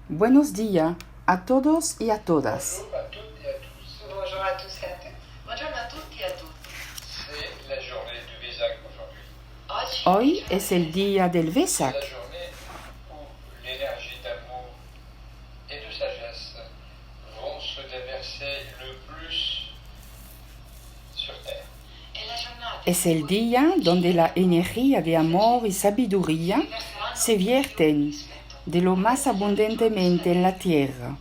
Buenos días a todos y a todas. Bonjour à toutes et à tous. Bonjour à tous et à toutes. Buongiorno a tutti e a tutti. C'est la journée du Vesak aujourd'hui. Hoy es el día del C'est Vesak, la journée où l'énergie d'amour et de sagesse vont se déverser le plus sur Terre. È la giornata es el día donde la energía de amor y sabiduría se vierten de lo más abundantemente en la tierra.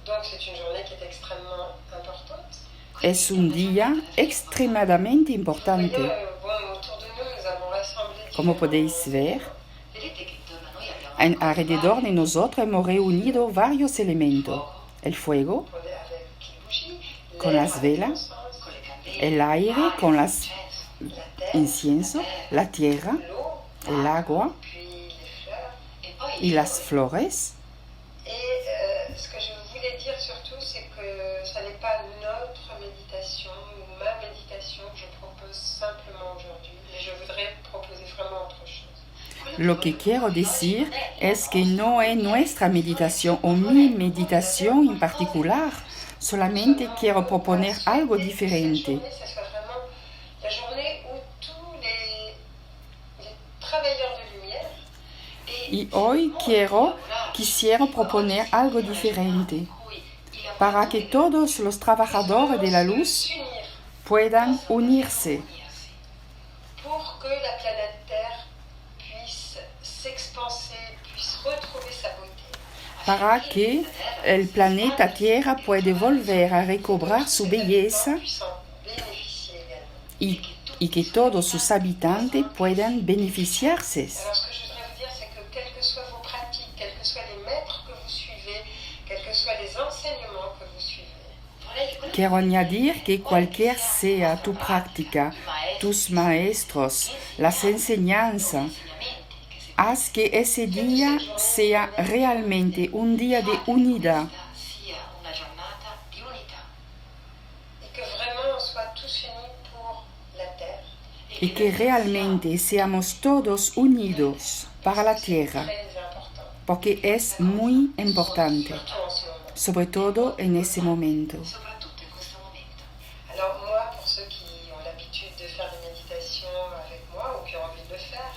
Donc c'est une journée qui est extrêmement importante. Es un día extremadamente importante. Autour de nous, nous avons rassemblé Como différents podéis ver, vedete che intorno a noi abbiamo alrededor de nosotros hemos reunido varios elementos. El fuego, avec les bougies, con las velas, con le candele, el aire con las la terre, incienso, la tierra, l'eau, el agua puis les fleurs. e poi y las flores. Et ce que je voulais dire surtout, c'est que ce n'est pas notre méditation ou ma méditation que je propose simplement aujourd'hui, mais je voudrais proposer vraiment autre chose. Lo que quiero decir es que no es nuestra meditación o mi meditación en particular, solamente quiero proponer algo diferente. Cette journée, ça soit vraiment la journée où tous les travailleurs de lumière Y hoy quisiera proponer algo diferente para que todos los trabajadores de la luz s'unir puedan unirse pour que la planète Terre puisse s'expanser, puisse retrouver sa beauté. para que el planeta Tierra pueda volver a recobrar su belleza Puisse en bénéficier également. y que todos sus habitantes puedan beneficiarse. Alors ce que je voudrais vous dire, c'est que quelles que soient vos pratiques, quels que soient les maîtres que vous suivez, quels que soient les enseignements que vous suivez, Quiero añadir que cualquier sea tu práctica, tus maestros, las enseñanzas, haz que ese día sea realmente un día de unidad sia una giornata di unità et que vraiment on soit tous unis pour la Terre. y que realmente seamos todos unidos para la tierra, Très important, porque es muy importante, surtout en ce moment. sobre todo en ese momento. soprattutto in questo momento. Alors moi, pour ceux qui ont l'habitude de faire des méditations avec moi ou qui ont envie de le faire,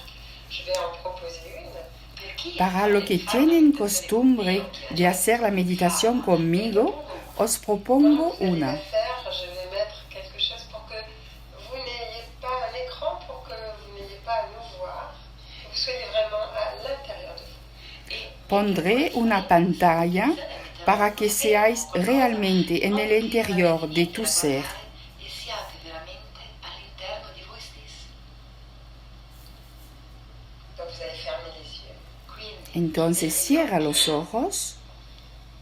je vais en proposer une. Per chi Para los que tienen costumbre de hacer la meditación conmigo, os propongo Vous allez una. la faire, je vais mettre quelque chose pour que vous n'ayez pas un écran, pour que vous n'ayez pas à nous voir, que vous soyez vraiment à l'intérieur de vous. Pondré una pantalla para que seáis realmente en el interior de tu ser. e siate veramente all'interno di voi stessi. Donc vous allez fermer les yeux. Quindi Entonces cierra los ojos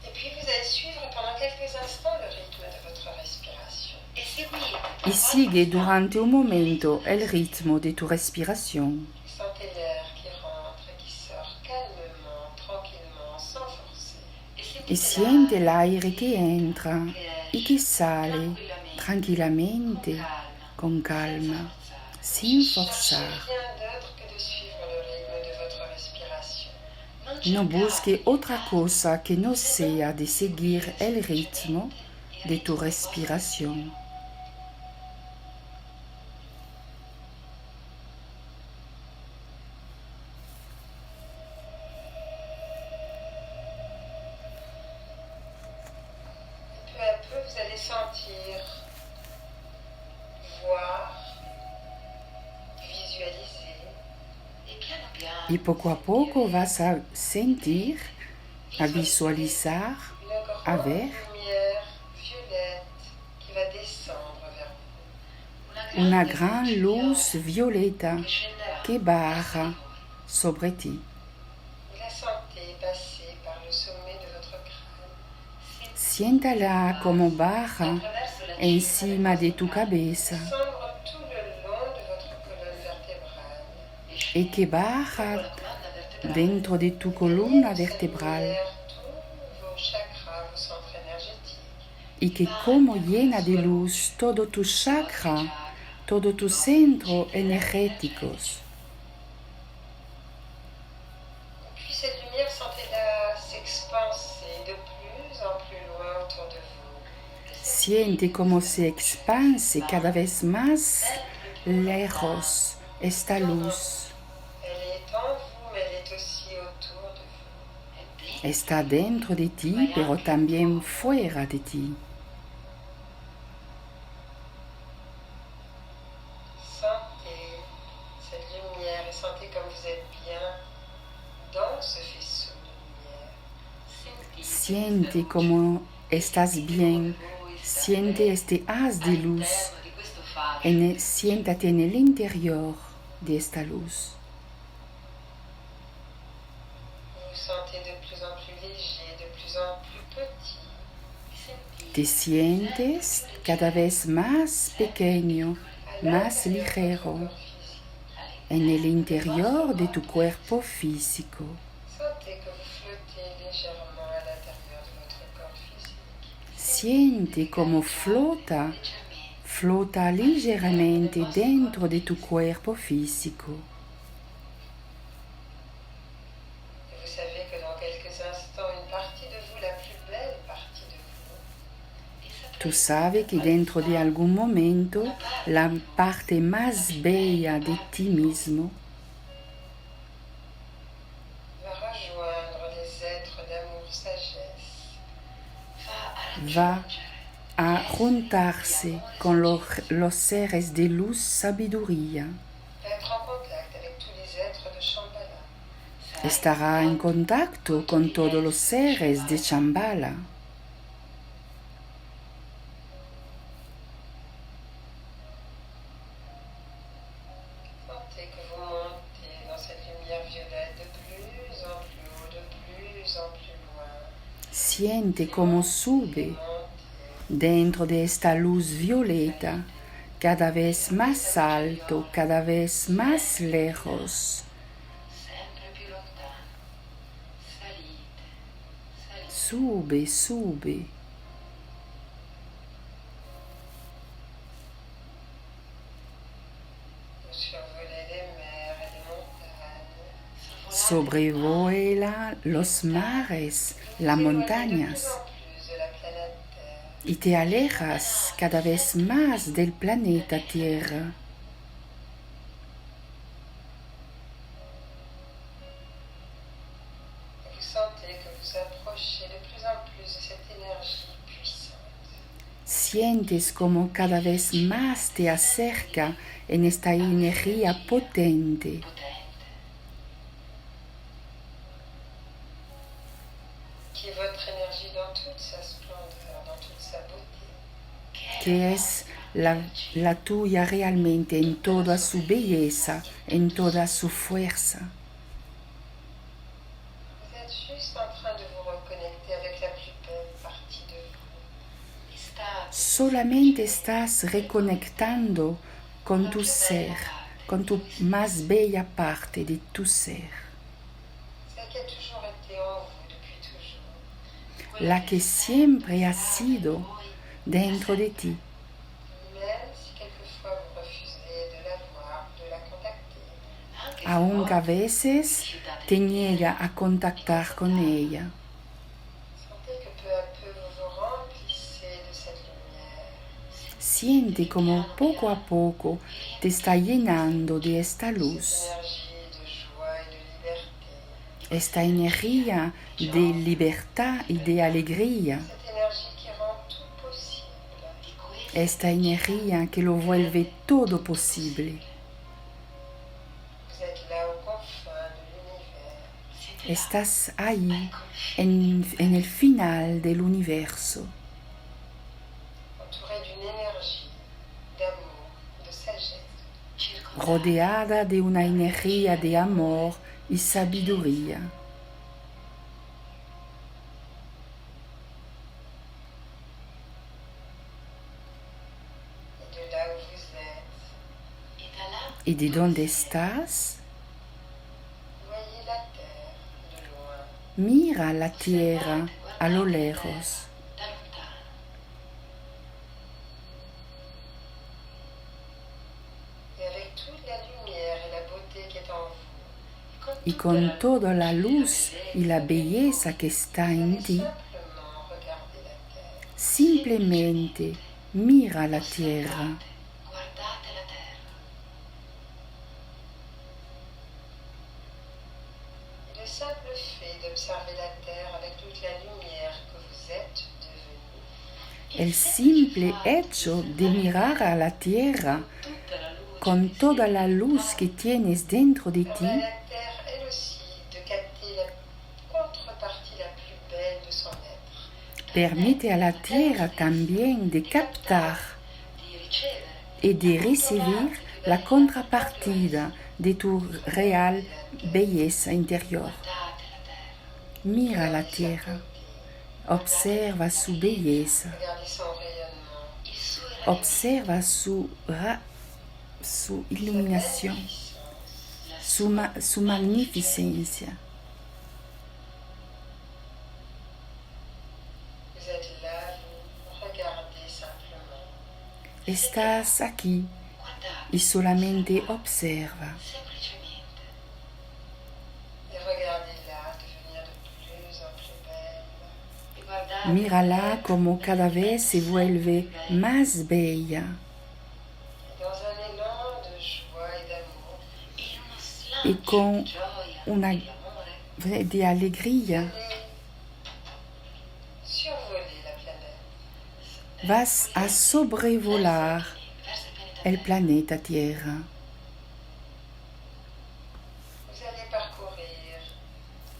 Et puis vous allez suivre pendant quelques instants le rythme de votre respiration. e seguite y sigue durante un momento el ritmo de tu respiración. Sentez l'air qui rentre et qui sort calmement, tranquillement, sans forcer. Y siente el aire que entra y que sale tranquilamente, con calma, sin forzar. Rien d'autre que de suivre le rythme de votre respiration. No busque otra cosa que no sea de seguir el ritmo de tu respiración. Peu à peu, vous allez sentir, voir, visualiser e piano piano Y poco a poco vas a sentir, a visualizar, une a grande ver lumière violette qui va descendre vers vous. una gran luz violeta che scenderà que baja sobre ti. Vous la sentez passer par le sommet de votre crâne, Siéntala como baja attraverso la encima de tu cabeza descendre tout le long de votre colonne vertébrale. y que baja la colonna vertebrale dentro de tu columna Cette vertebral lumière, tous vos chakras, vos centres énergétiques. y que como llena de luz todo tu chakra, todo tus centros energéticos. Puis cette lumière, sentez Sentez-la s'expanser de plus en plus loin autour de vous. Siente cómo se expande cada vez más lejos esta luz. Elle est en vous, mais elle est aussi autour de vous. Está dentro de ti, pero también fuera de ti. Sentez cette lumière et sentez comme vous êtes bien dans ce faisceau de lumière. Siente cómo estás bien. Siente este haz de luz. Siéntate en el interior de esta luz. Vous vous sentez de plus en plus léger, de plus en plus petit. Te sientes cada vez más pequeño, más ligero, en el interior de tu cuerpo físico. Sentez que vous flottez légèrement à l'intérieur de votre corps physique. Siente como flota ligeramente dentro de tu cuerpo físico. Et vous savez que dans quelques instants, une partie de vous, la plus belle partie de vous, Tú sabes que dentro de algún momento la parte más bella de ti mismo va rejoindre les êtres d'amour sagesse. va a juntarse con los seres de luz sabiduría. Va être en contact avec tous les êtres de Shambhala. Estará en contacto con todos los seres de Shambhala. Sentez que vous montez dans cette lumière violette de plus en plus haut, de plus en plus loin. Siente como sube Montez. dentro de esta luz violeta, cada vez más alto, cada vez más lejos. Sempre più lontano. Salite, salite. Sube, sube. Vous survolez les mers et les montagnes. Sobrevuela los mares, las Vous éloignez de plus montañas. en plus de la planète Terre. Y te alejas cada vez más del planeta Tierra. Et vous sentez que vous approchez de plus en plus de cette énergie puissante. Sientes como cada vez más te acerca en esta energía potente, Qui est votre énergie dans toute sa splendeur, dans toute sa beauté. que es la tuya realmente en toda su belleza, en toda su fuerza. Vous êtes juste en train de vous reconnecter avec la plus belle partie de vous. Solamente estás reconectando con tu ser, con tu más bella parte de tu ser, Celle qui a toujours été en vous depuis toujours. la que siempre ha sido dentro de ti, Même si quelquefois vous refusez de la voir, de la contacter. aunque a veces te niega a contactar con ella. Sentez que peu à peu vous vous remplissez de cette lumière. Siente como poco a poco te está llenando de esta luz, Cette énergie de joie et de liberté. esta energía de libertad y de alegría, Cette énergie qui rend tout possible. esta energía que lo vuelve todo posible. Vous êtes là aux confins de l'univers. Estás ahí en el final del universo, Entouré d'une énergie d'amour, de sagesse. rodeada de una energía de amor y sabiduría. Et de là où vous êtes, ¿Y de dónde estás? voyez la terre de loin. Mira la tierra a lo lejos. Et avec toute la lumière et la beauté qui est en vous, y con toda la luz y la belleza que está en ti, Simplement regardez la terre. simplemente mira la tierra. Guardate la terra. Le simple fait d'observer la terre avec toute la lumière que vous êtes devenu, El simple hecho de mirar a la tierra Tutta la luce con toda la luz que tienes dentro de permet à ti, la terre, elle aussi, de capter la contrepartie la plus belle de son être. permite a la tierra también de captar di ricevere y de recibir la contrapartida de tu real belleza interior. guardate la terra. Mira la tierra, observa su belleza, Regardez son rayonnement, Il suo observa su iluminación, su magnificencia. vous êtes là, vous regardez simplement. Estás aquí guardate y solamente observa. semplicemente Et regardez-la devenir de plus en plus belle. e guardate Mírala como cada vez se vuelve más bella. Et dans un élan de joie et d'amour, in uno Y slancio con di gioia una e d'amore de alegría allez survoler la planète. vas a sobrevolar verso il pianeta el Terra. planeta Tierra. Vous allez parcourir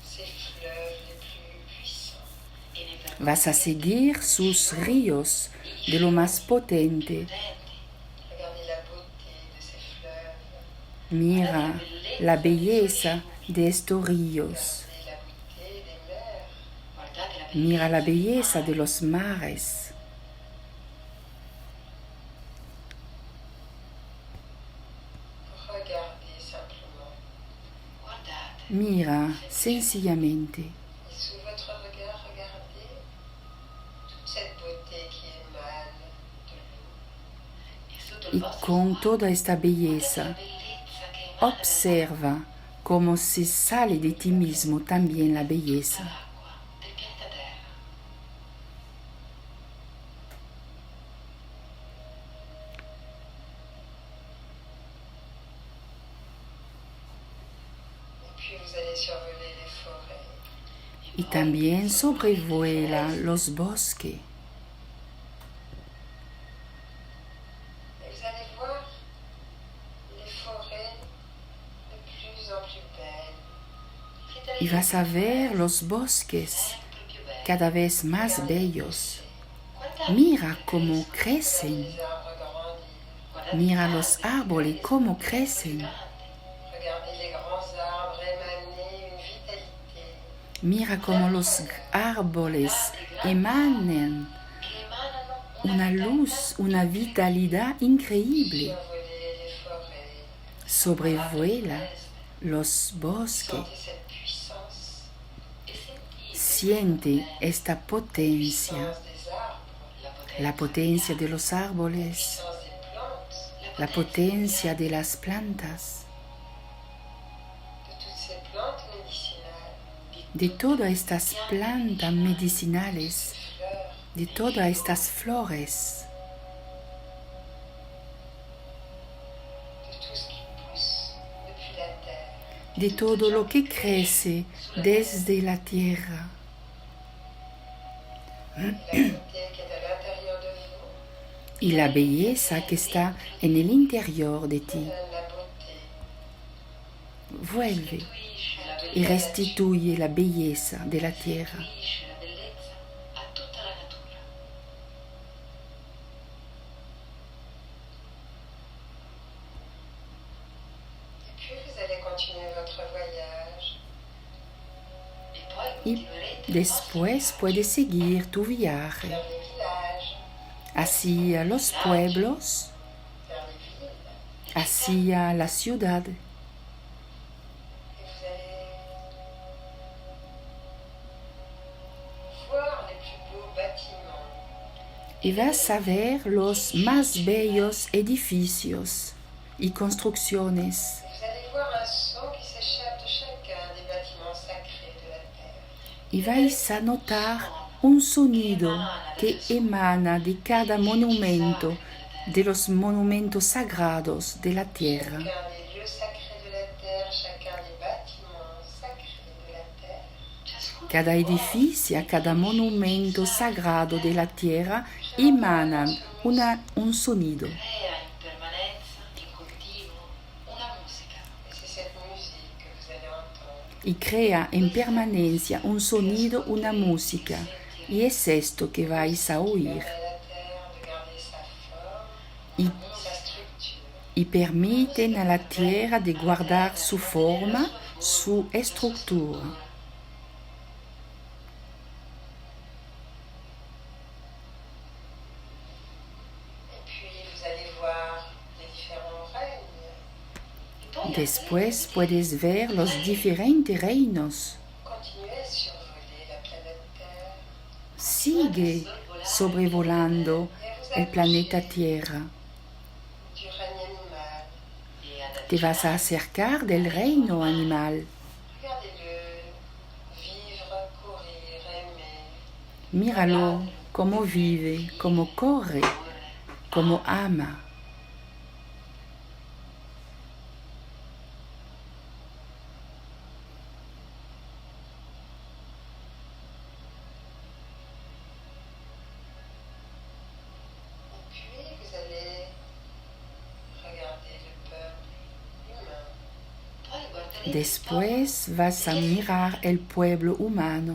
ces fleuves les plus puissants. E ne percorrete Vas a seguir sus ríos de lo más potente. potenti. Regardez la beauté de ces fleuves. Mira la belleza de estos ríos. Regardez la beauté des mers. Guardate la Mira la bellezza belleza de los mares. Regardez simplement. guardate Mira sencillamente. Et sous votre regard, regardez toute cette beauté qui émane de l'eau. e sotto il Y vostro con sguardo toda esta guardate la belleza, bellezza che emana observa cómo se sale de ti mismo también la belleza. dall'acqua del pianeta Terra. Et puis vous allez survoler les forêts. Y también sobrevuela los bosques. Et vous allez voir les forêts de plus en plus belles. Y vas a ver los bosques Sempre più bello. cada vez más bellos. Guardate Mira cómo crecen. Les arbres grandir. guardate Mira gli los alberi árboles crescono cómo sempre crecen. più grandi. Regardez les grands arbres émaner une vitalité. Mira cómo los árboles emanan Che emanano una vitalità luz, una vitalidad increíble. Survoler les forêts. Sobrevuela los bosques. Sentez cette puissance. e sentite Siente esta potencia, Puissance des arbres. la potencia de los árboles, Puissance des plantes. la potencia de las plantas, De toutes ces plantes médicinales. de todas estas plantas medicinales, Fleurs. de todas estas flores, De tout ce qui pousse depuis la terre. de todo lo que crece desde la tierra. La beauté qui est à l'intérieur de vous Y la belleza que está en el interior de ti donne la beauté. vuelve restituisce la y bellezza, restituye la belleza de la tierra. restituisce la bellezza a tutta la natura. Et puis vous allez continuer votre voyage. E poi Y continuerete después puedes seguir tu viaje Vers les villages, hacia los pueblos, vers les villes. hacia la ciudad. Et vous allez voir les plus beaux bâtiments. Y vas a ver los más bellos edificios y construcciones. Et vous allez voir un son qui s'échappe de chacun y vais a notar un sonido que emana de cada monumento, de los monumentos sagrados de la tierra. Chacun des lieux sacrés de la terre, chacun des bâtiments sacrés de la terre. Cada edificio, cada monumento sagrado de la tierra emanan un sonido. Crea in permanenza, in continuo, una musica. Et c'est cette musique que vous allez entendre. Y crea en permanencia un sonido, una música. Y es esto que vais a oír. Permet à la terre de garder sa forme, Y, sa structure. y permiten a la tierra de guardar su forma, su estructura. Et puis vous allez voir les différents règnes. Después puedes ver los diferentes reinos. Continuez à survoler la planète Terre. Sigue sobrevolando el planeta Tierra. Du règne animal. Te vas a acercar del reino animal. Regardez-le vivre, courir, aimer. Míralo cómo vive, cómo corre, cómo ama. Et puis vous allez regarder le peuple humain. Poi guarderete Después vas a mirar el pueblo humano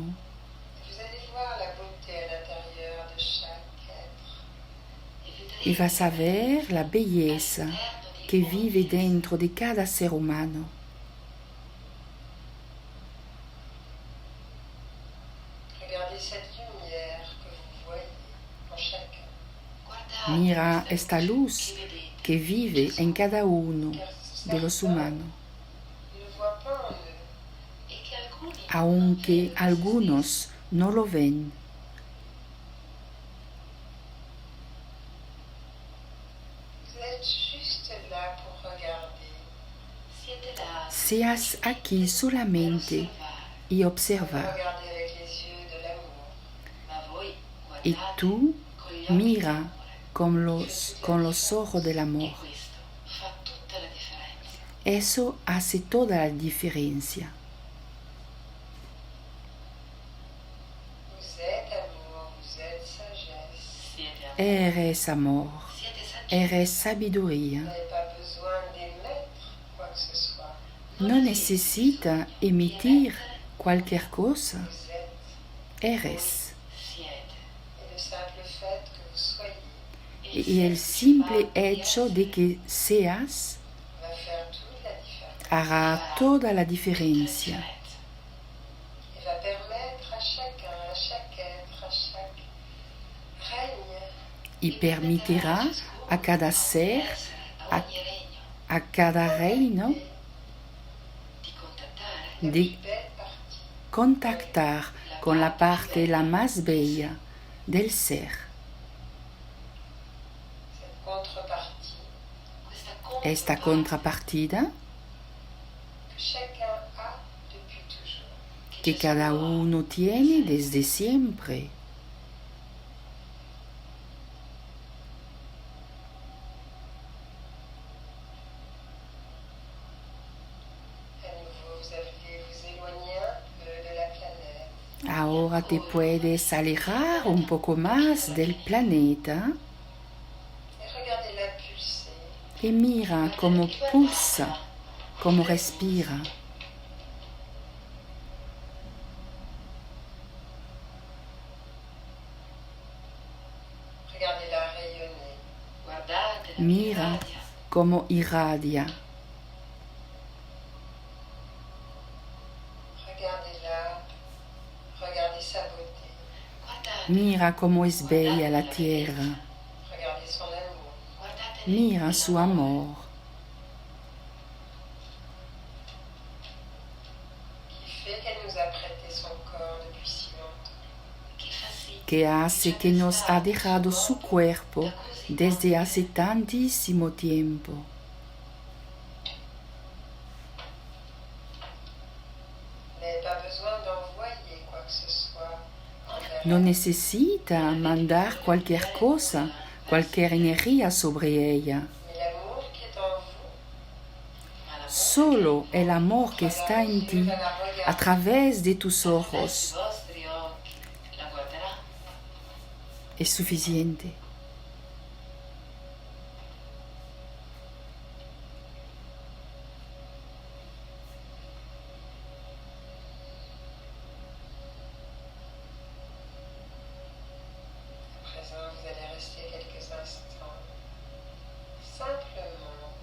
Vous allez voir la beauté à l'intérieur de chaque être. y vas a ver la belleza que vive dentro de cada ser humano. Regardez cette lumière que vous voyez en chacun. guardate Mira questa esta luce luz che vedete, que vive en cada uno Car de los humanos, ils ne voient pas en eux. e che alcuni aunque algunos no lo ven. Vous êtes juste là pour regarder. siete là Seas aquí solamente y observar. Regardez avec les yeux de l'amour. ma voi Y guardate tú con gli occhi mira d'amore. con los ojos del E amor. questo fa tutta la differenza. Eso hace toda la diferencia. Vous êtes amour, vous êtes sagesse. Siete amore, Eres amor, siete saggezza. eres sabiduría. Vous n'avez pas besoin d'émettre quoi que ce soit. No necesita emitir cualquier cosa. Vous êtes. Eres. Siete. Et le simple fait que vous soyez Y el simple hecho de que seas va faire toute la différence. hará toda la diferencia Et va permettre à chacun, à chaque être, à chaque règne y permitirá a cada ser, A ogni regno a cada reino, di contattare la de plus belle partie. contactar con la parte la más bella del ser. Cette contrepartie questa Esta contrapartida que chacun a depuis toujours. que cada uno tiene desde siempre. À nouveau, vous allez vous éloigner un peu de la planète. Ahora te puedes alejar un poco más del planeta Et regardez-la pulser. y mira cómo pulsa, cómo respira. Regardez-la rayonner. guardate la Mira mitraia. cómo irradia. Regardez-la. Regardez sa beauté. Guardate, Mira cómo es bella la tierra. Regardez son amour. guardate Mira su amor Qui fait qu'elle nous a prêté son corps depuis si longtemps. che fa sì que hace que nos ha dejado su cuerpo desde hace tantísimo tiempo. Vous n'avez pas besoin d'envoyer quoi que ce no necesita mandar cualquier cosa, cualquier energía sobre ella. Mais l'amour qui est en vous, Solo el amor que está en ti, va la regarder. a través de tus attraverso ojos, i vostri occhi la guarderà. es suficiente. À présent, vous allez rester quelques instants, simplement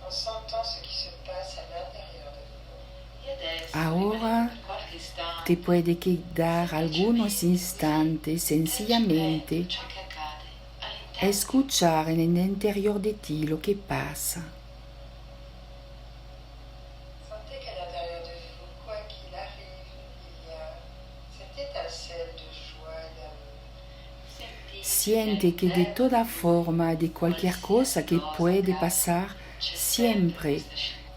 en sentant ce qui se passe à l'intérieur de vous. E adesso Ahora rimanete per qualche istante Te puede quedar algunos instantes sencillamente ciò che accade a all'interno. escuchar en el interior de ti lo que pasa. Sentez qu'à l'intérieur de vous, quoi qu'il arrive, il y a cette étincelle de joie et d'amour. Siente que de toda forma, de cualquier cosa que puede pasar, siempre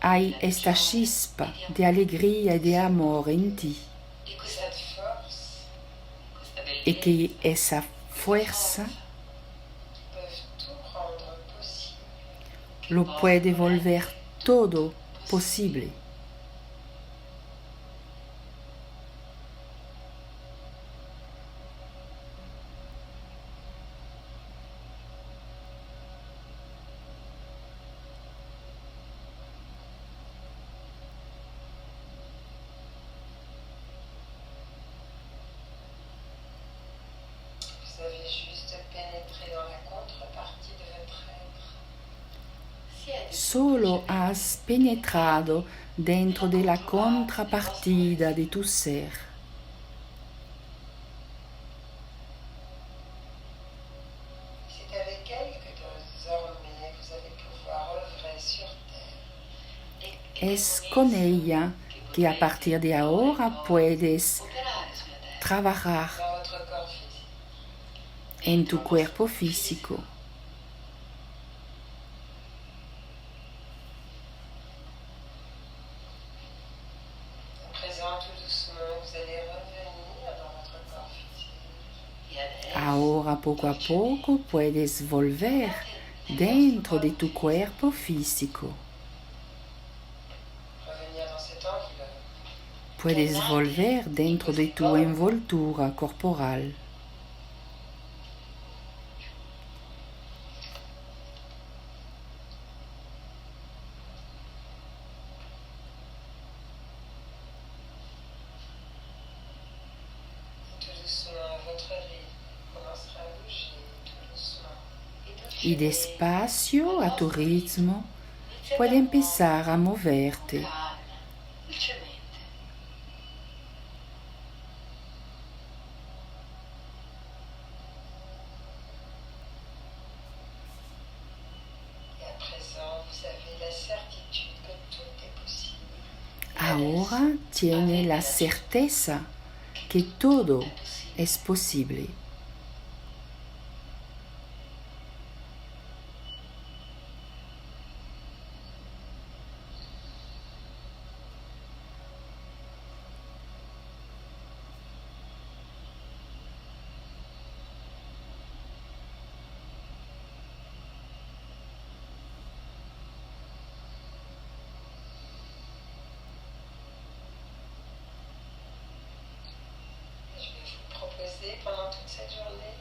hay esta chispa de alegría y de amor en ti. E Que cette force questa Y bellezza que esa fuerza peut tout rendre possible. lo puede volver todo posible. Vous avez juste pénétré dans la contrepartie de votre être. siete Solo has penetrado dentro de la contrapartida de tu ser. C'est avec elle que désormais vous allez pouvoir œuvrer sur terre. Es con ella que a partir de ahora puedes operare sulla terra. trabajar Dans votre corps physique. en tu cuerpo físico. À présent, tout doucement, vous allez revenir dans votre corps physique. E adesso Ahora poco a poco puedes volver dentro de tu cuerpo físico. Revenir dans cette enveloppe. Puedes volver dentro de tu envoltura corporal. Tout doucement, votre rythme commencera à bouger, tout doucement. Y despacio, a tu ritmo, puedes empezar a moverte. calma, dolcemente. Et à présent, vous avez la certitude que tout est possible. Ahora tiene la certeza que todo es posible. Je vais vous proposer pendant toute cette journée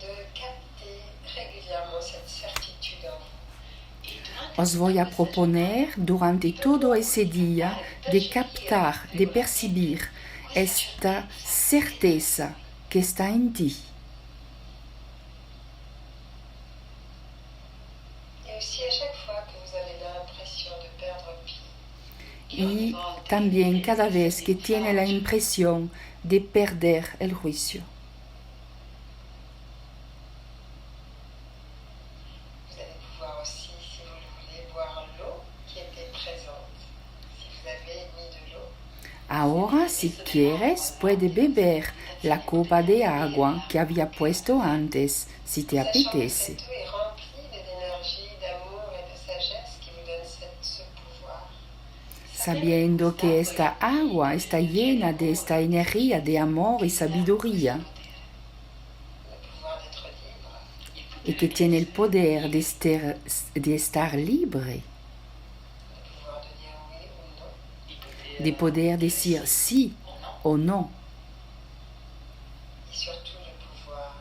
de capter régulièrement cette certitude en vous. Os voy a proponer durante todo ese día de captar, de percibir esta certeza que está en ti. Et aussi à chaque fois que vous avez l'impression de perdre pied, Y también cada vez que tiene la impresión de perder el juicio. vous allez pouvoir aussi, si vous le voulez, boire l'eau qui était présente. Si vous avez mis de l'eau, Ahora, si quieres, puedes beber la copa de agua que había puesto antes, si te sachant que apetece. cette eau est remplie d'énergie, d'amour et de sagesse qui vous donne ce pouvoir. sabiendo que esta agua está llena de esta energía de amor y sabiduría, le pouvoir d'être libre, y que tiene el poder de estar libre, le pouvoir de dire oui ou non, de poder decir sí o no, et surtout le pouvoir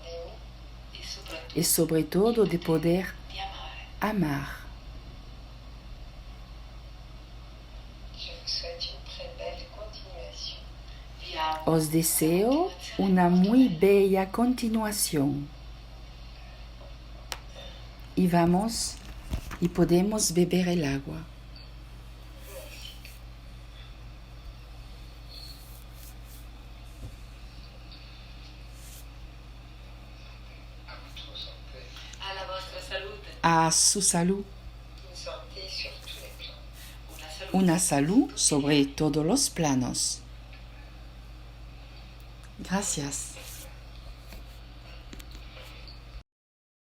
d'aimer. y sobre todo de poder di amare. amar. Je vous souhaite une très belle continuation. Vi auguro Os deseo una muy bella continuación. Y vamos y podemos beber el agua. À votre santé. alla vostra salute, A su salud. Une santé sur tous les plans. Una salud sobre todos los planos. Gracias.